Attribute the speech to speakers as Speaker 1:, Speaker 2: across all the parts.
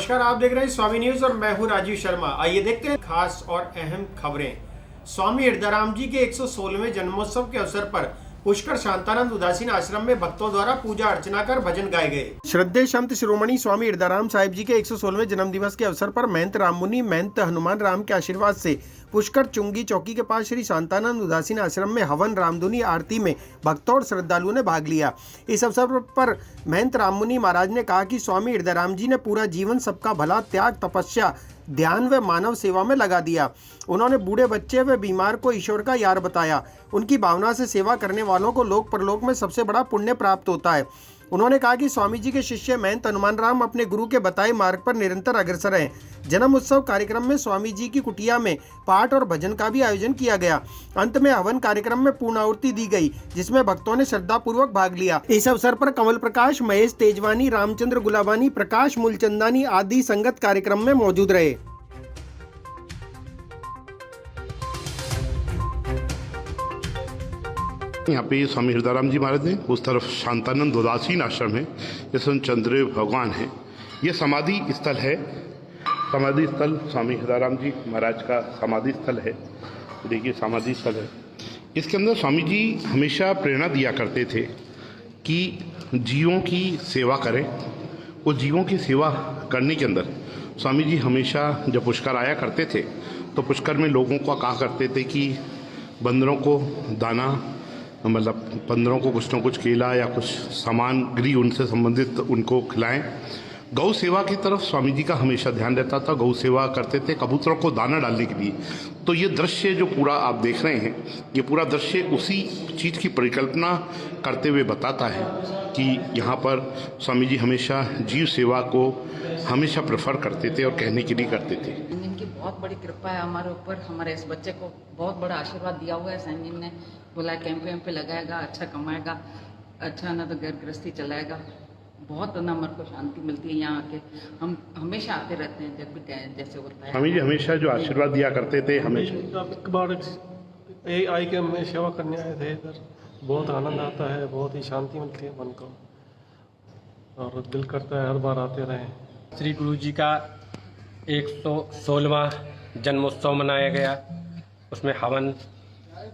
Speaker 1: नमस्कार, आप देख रहे हैं स्वामी न्यूज और मैं हूं राजीव शर्मा। आइए देखते हैं खास और अहम खबरें। स्वामी हृदयराम जी के 116वें जन्मोत्सव के अवसर पर पुष्कर शांतानंद उदासीन आश्रम में भक्तों द्वारा पूजा अर्चना कर भजन गाए गए। श्रद्धेय संत शिरोमणि स्वामी हृदयराम साहिब जी के 116वें जन्म दिवस के अवसर पर महंत राम मुनि महंत हनुमान राम के आशीर्वाद से पुष्कर चुंगी चौकी के पास श्री शांतानंद उदासीन आश्रम में हवन रामधुनी आरती में भक्तों और श्रद्धालुओं ने भाग लिया। इस अवसर पर महंत राम मुनि महाराज ने कहा कि स्वामी हृदयराम जी ने पूरा जीवन सबका भला, त्याग, तपस्या, ध्यान व मानव सेवा में लगा दिया। उन्होंने बूढ़े, बच्चे व बीमार को ईश्वर का यार बताया। उनकी भावना से सेवा करने वालों को लोक परलोक में सबसे बड़ा पुण्य प्राप्त होता है। उन्होंने कहा कि स्वामी जी के शिष्य महंत हनुमान राम अपने गुरु के बताए मार्ग पर निरंतर अग्रसर हैं। जन्म उत्सव कार्यक्रम में स्वामी जी की कुटिया में पाठ और भजन का भी आयोजन किया गया। अंत में हवन कार्यक्रम में पूर्णाहुति दी गई, जिसमें भक्तों ने श्रद्धा पूर्वक भाग लिया। इस अवसर पर कमल प्रकाश, महेश तेजवानी, रामचंद्र गुलाबानी, प्रकाश मूलचंदानी आदि संगत कार्यक्रम में मौजूद रहे।
Speaker 2: यहाँ पे स्वामी हृदयराम जी महाराज हैं, उस तरफ शांतानंद उदासीन आश्रम है, ये संत चंद्रदेव भगवान है। ये समाधि स्थल है, समाधि स्थल स्वामी हृदयराम जी महाराज का समाधि स्थल है। देखिए समाधि स्थल है। इसके अंदर स्वामी जी हमेशा प्रेरणा दिया करते थे कि जीवों की सेवा करें। वो जीवों की सेवा करने के अंदर स्वामी जी हमेशा जब पुष्कर आया करते थे तो पुष्कर में लोगों को कहा करते थे कि बंदरों को दाना, मतलब बंदरों को कुछ न कुछ केला या कुछ सामग्री उनसे संबंधित उनको खिलाएं। गौ सेवा की तरफ स्वामी जी का हमेशा ध्यान रहता था। गौ सेवा करते थे कबूतरों को दाना डालने के लिए। तो ये दृश्य जो पूरा आप देख रहे हैं, ये पूरा दृश्य उसी चीज़ की परिकल्पना करते हुए बताता है कि यहाँ पर स्वामी जी हमेशा जीव सेवा को हमेशा प्रेफर करते थे और कहने के लिए करते थे।
Speaker 3: इनकी बहुत बड़ी कृपा है हमारे ऊपर। हमारे इस बच्चे को बहुत बड़ा आशीर्वाद दिया हुआ है। संजीव ने बोला कैंप वैम्प पे लगाएगा, अच्छा कमाएगा, अच्छा ना तो घर गृहस्थी चलाएगा। बहुत ना मन को शांति मिलती है यहाँ आके। हम हमेशा आते रहते हैं जब भी जैसे होता है।
Speaker 2: स्वामी जी हमेशा जो आशीर्वाद दिया करते थे, हमेशा
Speaker 4: एक बार आई के हमें सेवा करने आए थे इधर। बहुत आनंद आता है, बहुत ही शांति मिलती है मन को और दिल करता है हर बार आते रहें।
Speaker 5: श्री गुरु जी का 116वां जन्मोत्सव मनाया गया। उसमें हवन,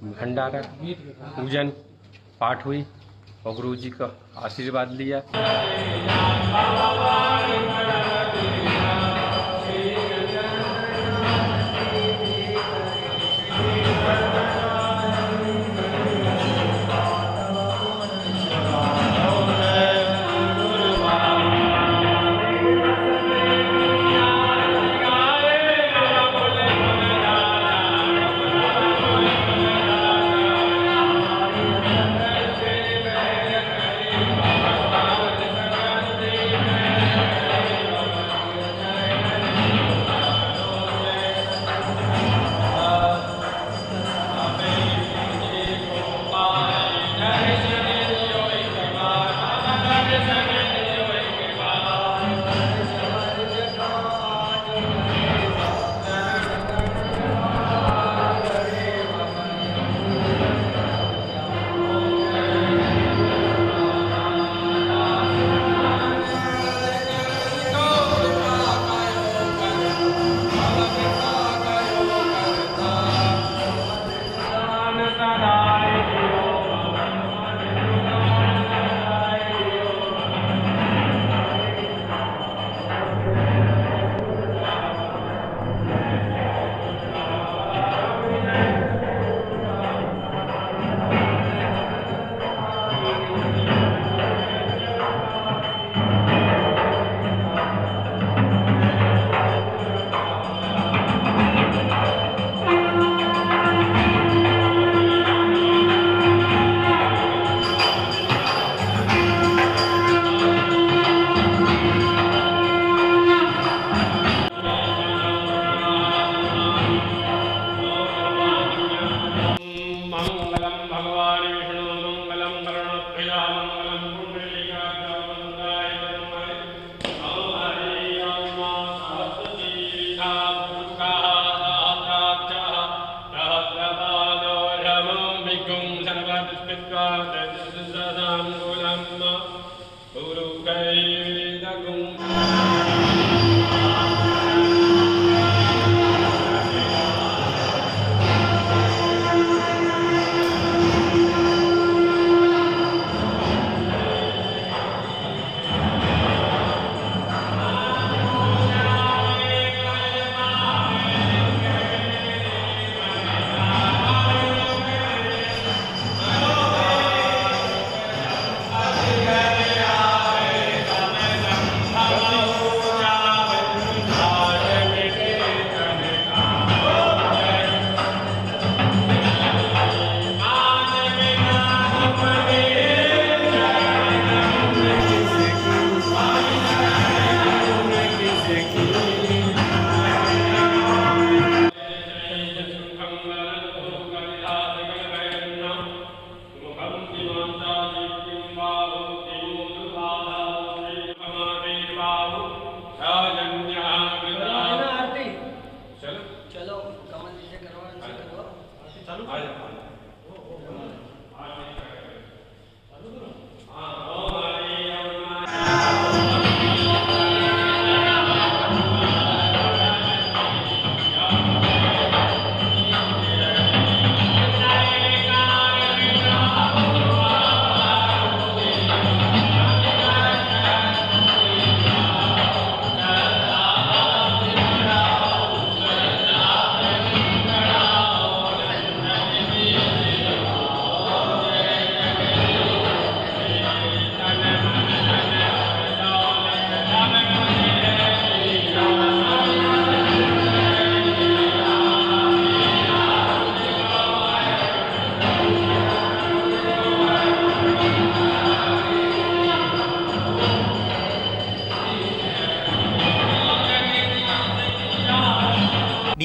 Speaker 5: भंडारा, पूजन, पाठ हुई और गुरु जी का आशीर्वाद लिया।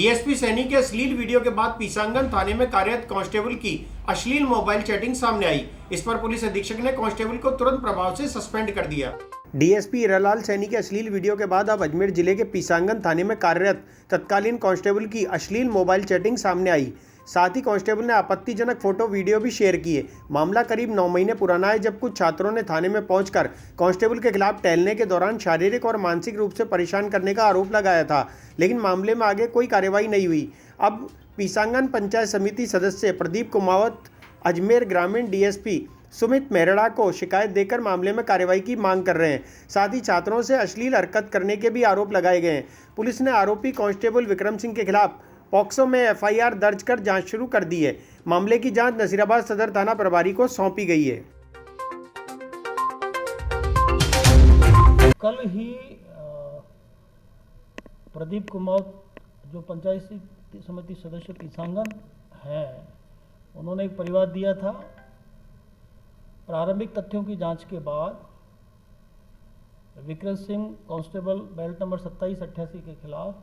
Speaker 1: डीएसपी सैनी के अश्लील वीडियो के बाद पीसांगन थाने में कार्यरत कांस्टेबल की अश्लील मोबाइल चैटिंग सामने आई। इस पर पुलिस अधीक्षक ने कांस्टेबल को तुरंत प्रभाव से सस्पेंड कर दिया। डीएसपी हीरालाल सैनी के अश्लील वीडियो के बाद अब अजमेर जिले के पीसांगन थाने में कार्यरत तत्कालीन कांस्टेबल की अश्लील मोबाइल चैटिंग सामने आई। साथ ही कांस्टेबल ने आपत्तिजनक फोटो वीडियो भी शेयर किए। मामला करीब 9 महीने पुराना है, जब कुछ छात्रों ने थाने में पहुंचकर कांस्टेबल के खिलाफ टहलने के दौरान शारीरिक और मानसिक रूप से परेशान करने का आरोप लगाया था, लेकिन मामले में आगे कोई कार्रवाई नहीं हुई। अब पीसांगन पंचायत समिति सदस्य प्रदीप कुमावत अजमेर ग्रामीण डीएसपी सुमित मेहरा को शिकायत देकर मामले में कार्रवाई की मांग कर रहे हैं। साथ ही छात्रों से अश्लील हरकत करने के भी आरोप लगाए गए हैं। पुलिस ने आरोपी कांस्टेबल विक्रम सिंह के खिलाफ पॉक्सो में एफआईआर दर्ज कर जांच शुरू कर दी है। मामले की जांच नसीराबाद सदर थाना प्रभारी को सौंपी गई है।
Speaker 6: कल ही प्रदीप कुमार जो पंचायत समिति सदस्य पीसांगन है, उन्होंने एक परिवाद दिया था। प्रारंभिक तथ्यों की जांच के बाद Vikram Singh constable belt number 2788 के खिलाफ,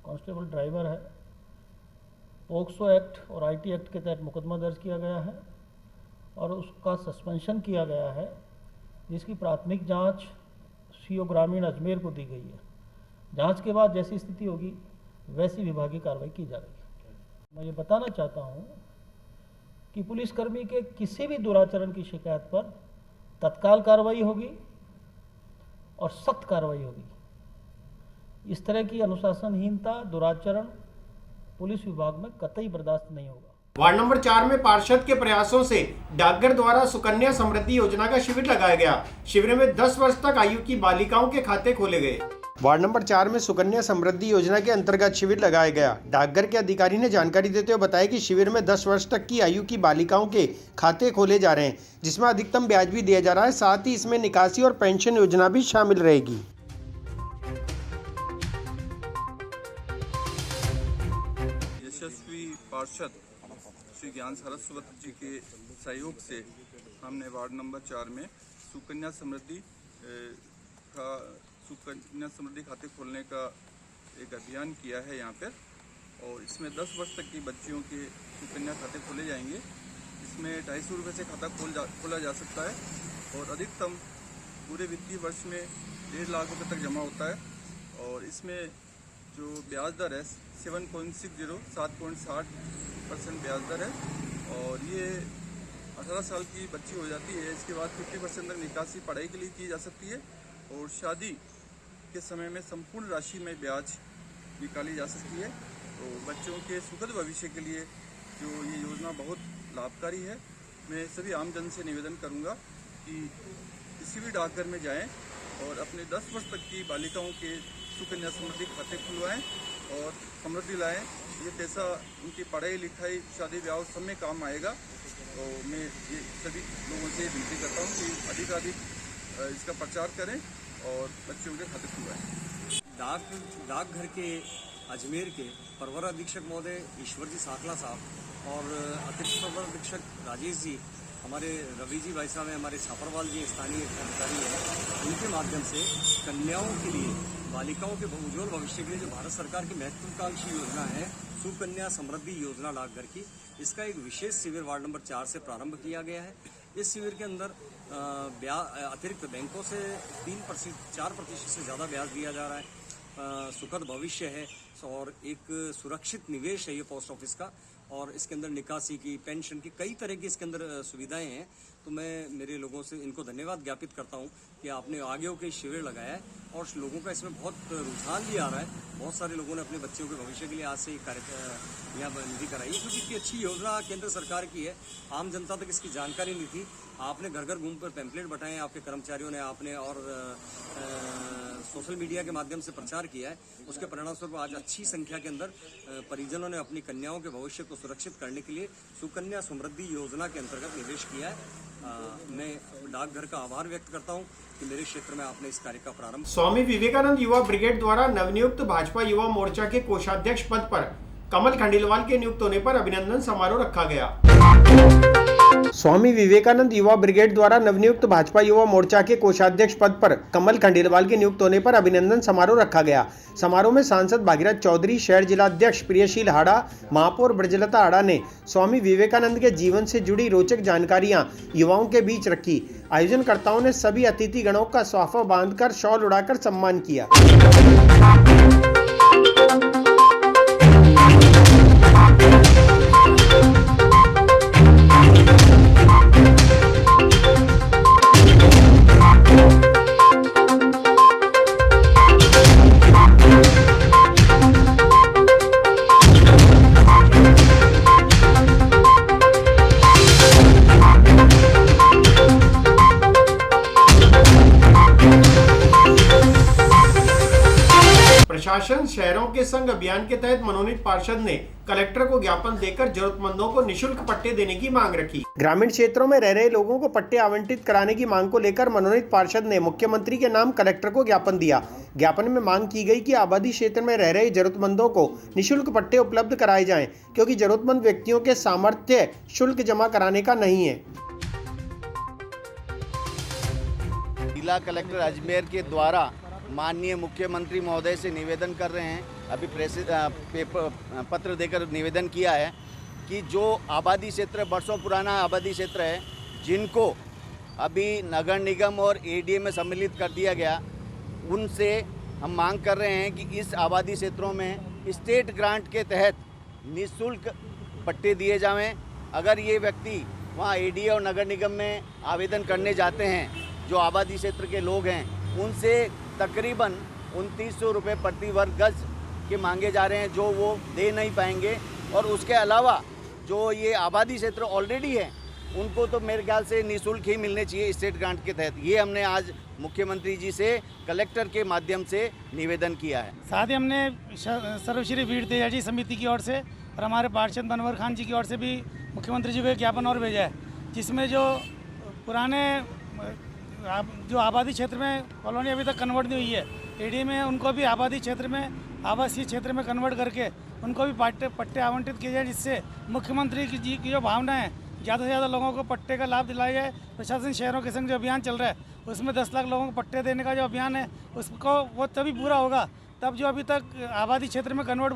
Speaker 6: कांस्टेबल ड्राइवर है, पॉक्सो एक्ट और आईटी एक्ट के तहत मुकदमा दर्ज किया गया है और उसका सस्पेंशन किया गया है, जिसकी प्राथमिक जांच सीओ ग्रामीण अजमेर को दी गई है। जांच के बाद जैसी स्थिति होगी वैसी विभागीय कार्रवाई की जाएगी। मैं ये बताना चाहता हूँ कि पुलिसकर्मी के किसी भी दुराचरण की शिकायत पर तत्काल कार्रवाई होगी और सख्त कार्रवाई होगी। इस तरह की अनुशासनहीनता, दुराचरण पुलिस विभाग में कतई बर्दाश्त नहीं होगा।
Speaker 1: वार्ड नंबर 4 में पार्षद के प्रयासों से डाकघर द्वारा सुकन्या समृद्धि योजना का शिविर लगाया गया। शिविर में 10 वर्ष तक आयु की बालिकाओं के खाते खोले गए। वार्ड नंबर 4 में सुकन्या समृद्धि योजना के अंतर्गत शिविर लगाया गया। डाकघर के अधिकारी ने जानकारी देते हुए बताया कि शिविर में 10 वर्ष तक की आयु की बालिकाओं के खाते खोले जा रहे हैं, जिसमें अधिकतम ब्याज भी दिया जा रहा है। साथ ही इसमें निकासी और पेंशन योजना भी शामिल रहेगी।
Speaker 7: यशस्वी पार्षद श्री ज्ञान सरस्वती जी के सहयोग से हमने वार्ड नंबर 4 में सुकन्या समृद्धि खाते खोलने का एक अभियान किया है यहाँ पर, और इसमें 10 वर्ष तक की बच्चियों के सुकन्या खाते खोले जाएंगे। इसमें 250 रुपये से खाता खोला जा सकता है और अधिकतम पूरे वित्तीय वर्ष में 1.5 लाख रुपये तक जमा होता है। और इसमें जो ब्याज दर है 7.60% ब्याज दर है और ये 18 साल की बच्ची हो जाती है। इसके बाद 50% तक निकासी पढ़ाई के लिए की जा सकती है और शादी के समय में संपूर्ण राशि में ब्याज निकाली जा सकती है। तो बच्चों के सुखद भविष्य के लिए जो ये योजना बहुत लाभकारी है। मैं सभी आमजन से निवेदन करूंगा कि किसी भी डाकघर में जाएं और अपने 10 वर्ष तक की बालिकाओं के सुकन्या समृद्धि खाते खुलवाएं और समृद्धि लाएं। ये पैसा उनकी पढ़ाई लिखाई, शादी ब्याह सब में काम आएगा। तो मैं ये सभी लोगों से विनती करता हूँ कि अधिकाधिक इसका प्रचार करें और बच्चों के खाते खुलवाएं।
Speaker 8: डाकघर के अजमेर के प्रवर अधीक्षक महोदय ईश्वर जी साकला साहब और अतिरिक्त प्रवर अधीक्षक राजेश जी, हमारे रवि जी भाई साहब हैं, हमारे छापरवाल जी स्थानीय अधिकारी हैं, उनके माध्यम से कन्याओं के लिए, बालिकाओं के उज्ज्वल भविष्य के लिए जो भारत सरकार की महत्वाकांक्षी योजना है सुकन्या समृद्धि योजना डाकघर की, इसका एक विशेष शिविर वार्ड नंबर 4 से प्रारंभ किया गया है। इस शिविर के अंदर अतिरिक्त बैंकों से 4% से ज़्यादा ब्याज दिया जा रहा है। सुखद भविष्य है और एक सुरक्षित निवेश है ये पोस्ट ऑफिस का, और इसके अंदर निकासी की, पेंशन की, कई तरह की इसके अंदर सुविधाएं हैं। तो मैं मेरे लोगों से इनको धन्यवाद ज्ञापित करता हूं कि आपने आगे होकर शिविर लगाया है और लोगों का इसमें बहुत रुझान भी आ रहा है। बहुत सारे लोगों ने अपने बच्चों के भविष्य के लिए आज से ये यहाँ निधि कराई है, क्योंकि इतनी अच्छी योजना केंद्र सरकार की है। आम जनता तक इसकी जानकारी नहीं थी। आपने घर घर घूम कर पैम्पलेट बटाए, आपके कर्मचारियों ने, आपने और सोशल मीडिया के माध्यम से प्रचार किया है। उसके परिणामस्वरूप आज अच्छी संख्या के अंदर परिजनों ने अपनी कन्याओं के भविष्य को सुरक्षित करने के लिए सुकन्या समृद्धि योजना के अंतर्गत निवेश किया है। मैं डाकघर का आभार व्यक्त करता हूं कि मेरे क्षेत्र में आपने इस कार्य का प्रारंभ।
Speaker 1: स्वामी विवेकानंद युवा ब्रिगेड द्वारा नवनियुक्त भाजपा युवा मोर्चा के कोषाध्यक्ष पद पर कमल खंडेलवाल के नियुक्त होने पर अभिनंदन समारोह रखा गया। स्वामी विवेकानंद युवा ब्रिगेड द्वारा नवनियुक्त भाजपा युवा मोर्चा के कोषाध्यक्ष पद पर कमल खंडेलवाल के नियुक्त होने पर अभिनंदन समारोह रखा गया। समारोह में सांसद भागीरथ चौधरी, शहर जिलाध्यक्ष प्रियशील हाड़ा, महापौर ब्रजलता हाड़ा ने स्वामी विवेकानंद के जीवन से जुड़ी रोचक जानकारियां युवाओं के बीच रखी। आयोजनकर्ताओं ने सभी अतिथि गणों का स्वाफा बांधकर शॉल उड़ाकर सम्मान किया। प्रशासन शहरों के संग अभियान के तहत मनोनीत पार्षद ने कलेक्टर को ज्ञापन देकर जरूरतमंदों को निशुल्क पट्टे देने की मांग रखी। ग्रामीण क्षेत्रों में रह रहे लोगों को पट्टे आवंटित कराने की मांग को लेकर मनोनीत पार्षद ने मुख्यमंत्री के नाम कलेक्टर को ज्ञापन दिया। ज्ञापन में मांग की गई कि आबादी क्षेत्र में रह रहे जरूरतमंदों को निशुल्क पट्टे उपलब्ध कराए जाएं, क्योंकि जरूरतमंद व्यक्तियों के सामर्थ्य शुल्क जमा कराने का नहीं है।
Speaker 9: जिला कलेक्टर अजमेर के द्वारा माननीय मुख्यमंत्री महोदय से निवेदन कर रहे हैं, अभी पत्र देकर निवेदन किया है कि जो आबादी क्षेत्र, वर्षों पुराना आबादी क्षेत्र है, जिनको अभी नगर निगम और एडीए में सम्मिलित कर दिया गया, उनसे हम मांग कर रहे हैं कि इस आबादी क्षेत्रों में स्टेट ग्रांट के तहत निःशुल्क पट्टे दिए जाएं। अगर ये व्यक्ति वहाँ एडीए और नगर निगम में आवेदन करने जाते हैं, जो आबादी क्षेत्र के लोग हैं, उनसे तकरीबन 2900 रुपये प्रति वर्ग गज के मांगे जा रहे हैं, जो वो दे नहीं पाएंगे। और उसके अलावा जो ये आबादी क्षेत्र ऑलरेडी है, उनको तो मेरे ख्याल से निःशुल्क ही मिलने चाहिए स्टेट ग्रांट के तहत। ये हमने आज मुख्यमंत्री जी से कलेक्टर के माध्यम से निवेदन किया है।
Speaker 10: साथ ही हमने सर्वश्री वीर तेजाजी समिति की ओर से और हमारे पार्षद मनोहर खान जी की ओर से भी मुख्यमंत्री जी को एक ज्ञापन और भेजा है, जिसमें जो पुराने जो आबादी क्षेत्र में कॉलोनी अभी तक कन्वर्ट नहीं हुई है एडी में, उनको भी आबादी क्षेत्र में, आवासीय क्षेत्र में कन्वर्ट करके उनको भी पट्टे आवंटित किए जाए, जिससे मुख्यमंत्री जी की जो भावना है ज़्यादा से ज़्यादा लोगों को पट्टे का लाभ दिलाया जाए। प्रशासन शहरों के संग जो अभियान चल रहा है, उसमें 10 लाख लोगों को पट्टे देने का जो अभियान है, उसको वो तभी पूरा होगा तब जो अभी तक आबादी क्षेत्र में कन्वर्ट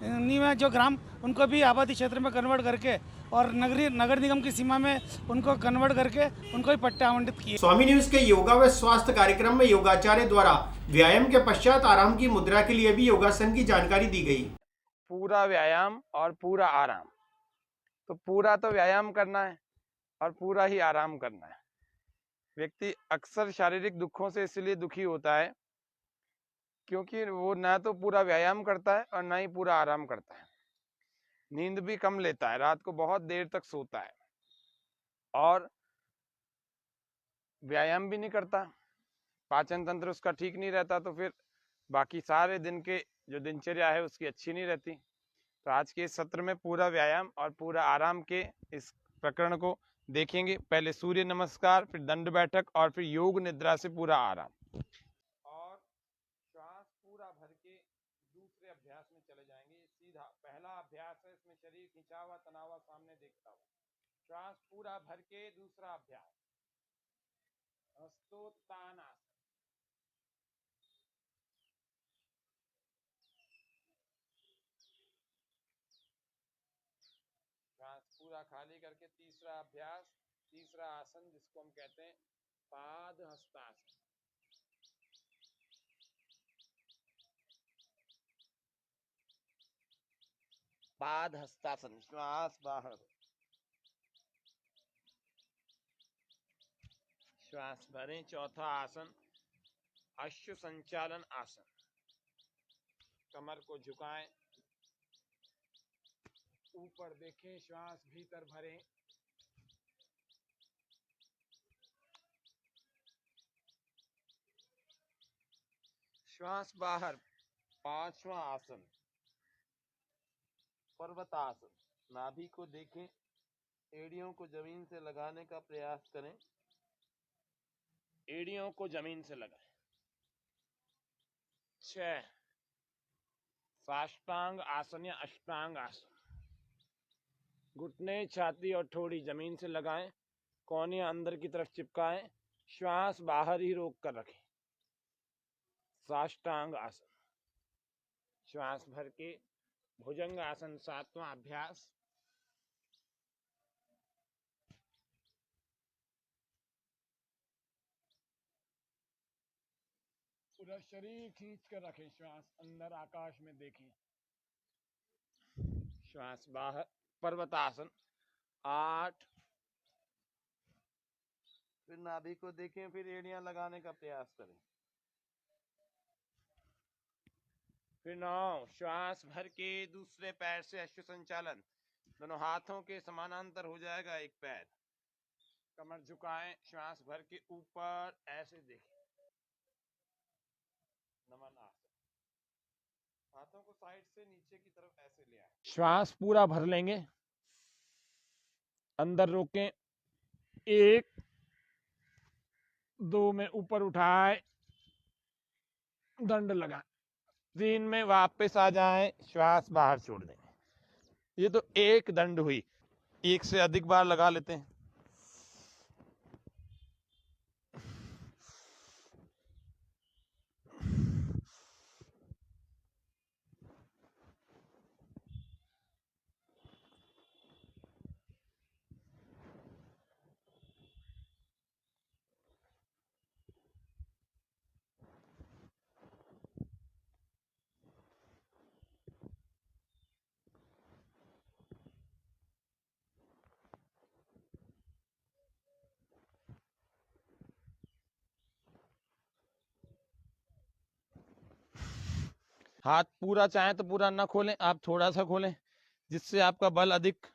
Speaker 10: नहीं हुए जो ग्राम, उनको भी आबादी क्षेत्र में कन्वर्ट करके और नगर निगम की सीमा में उनको कन्वर्ट करके उनको भी पट्टे आवंटित किए।
Speaker 1: स्वामी न्यूज के योगा व स्वास्थ्य कार्यक्रम में योगाचार्य द्वारा व्यायाम के पश्चात आराम की मुद्रा के लिए भी योगासन की जानकारी दी गई।
Speaker 11: पूरा व्यायाम और पूरा आराम, तो पूरा तो व्यायाम करना है और पूरा ही आराम करना है। व्यक्ति अक्सर शारीरिक दुखों से इसलिए दुखी होता है क्योंकि वो ना तो पूरा व्यायाम करता है और ना ही पूरा आराम करता है। नींद भी कम लेता है, रात को बहुत देर तक सोता है और व्यायाम भी नहीं करता, पाचन तंत्र उसका ठीक नहीं रहता, तो फिर बाकी सारे दिन के जो दिनचर्या है उसकी अच्छी नहीं रहती। तो आज के इस सत्र में पूरा व्यायाम और पूरा आराम के इस प्रकरण को देखेंगे। पहले सूर्य नमस्कार, फिर दंड बैठक और फिर योग निद्रा से पूरा आराम। और श्वास पूरा भर के दूसरे अभ्यास में चले जाएंगे। सीधा पहला अभ्यास है, इसमें शरीर खिंचा हुआ, तना हुआ, सामने देखता हुआ। श्वास पूरा भर के दूसरा अभ्यास हस्तोत्तानासन। श्वास पूरा खाली करके तीसरा अभ्यास, तीसरा आसन जिसको हम कहते हैं पाद हस्तासन। पाद हस्तासन, श्वास बाहर, श्वास भरें। चौथा आसन अश्व संचालन आसन। कमर को झुकाएं, ऊपर देखें, श्वास भीतर भरें। श्वास बाहर। पांचवा आसन पर्वतासन। नाभि को देखें, एड़ियों को जमीन से लगाने का प्रयास करें, एड़ियों को जमीन से लगाएं। 6 साष्टांग आसन या अष्टांग आसन। घुटने, छाती और ठोड़ी जमीन से लगाएं, कोहनी अंदर की तरफ चिपकाएं, श्वास बाहर ही रोक कर रखें। साष्टांग आसन। श्वास भर के भुजंग आसन 7वां अभ्यास। पूरा शरीर खींच कर रखें, श्वास अंदर आकाश में देखें, श्वास बाहर। पर्वतासन 8। फिर नाभि को देखें, फिर एड़ियां लगाने का प्रयास करें। फिर 9। श्वास भर के दूसरे पैर से अश्व संचालन। दोनों हाथों के समानांतर हो जाएगा एक पैर। कमर झुकाएं, श्वास भर के ऊपर ऐसे देखें। नमन आसन। हाथों को साइड से नीचे की तरफ ऐसे ले आए। श्वास पूरा भर लेंगे, अंदर रोकें। 1 2 में ऊपर उठाए, दंड लगाएं। 3 में वापस आ जाएं, श्वास बाहर छोड़ देंगे। ये तो एक दंड हुई, एक से अधिक बार लगा लेते हैं। हाथ पूरा चाहे तो पूरा ना खोलें, आप थोड़ा सा खोलें, जिससे आपका बल अधिक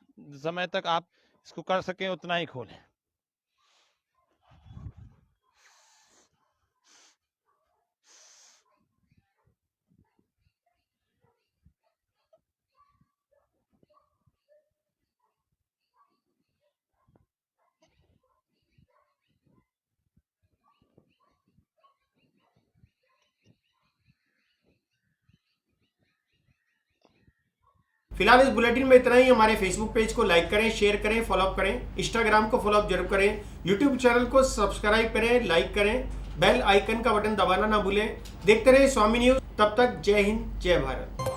Speaker 11: समय तक आप इसको कर सकें उतना ही खोलें।
Speaker 1: फिलहाल इस बुलेटिन में इतना ही। हमारे फेसबुक पेज को लाइक करें, शेयर करें, फॉलोअप करें। इंस्टाग्राम को फॉलोअप जरूर करें। यूट्यूब चैनल को सब्सक्राइब करें, लाइक करें, बेल आइकन का बटन दबाना ना भूलें। देखते रहे स्वामी न्यूज। तब तक जय हिंद, जय भारत।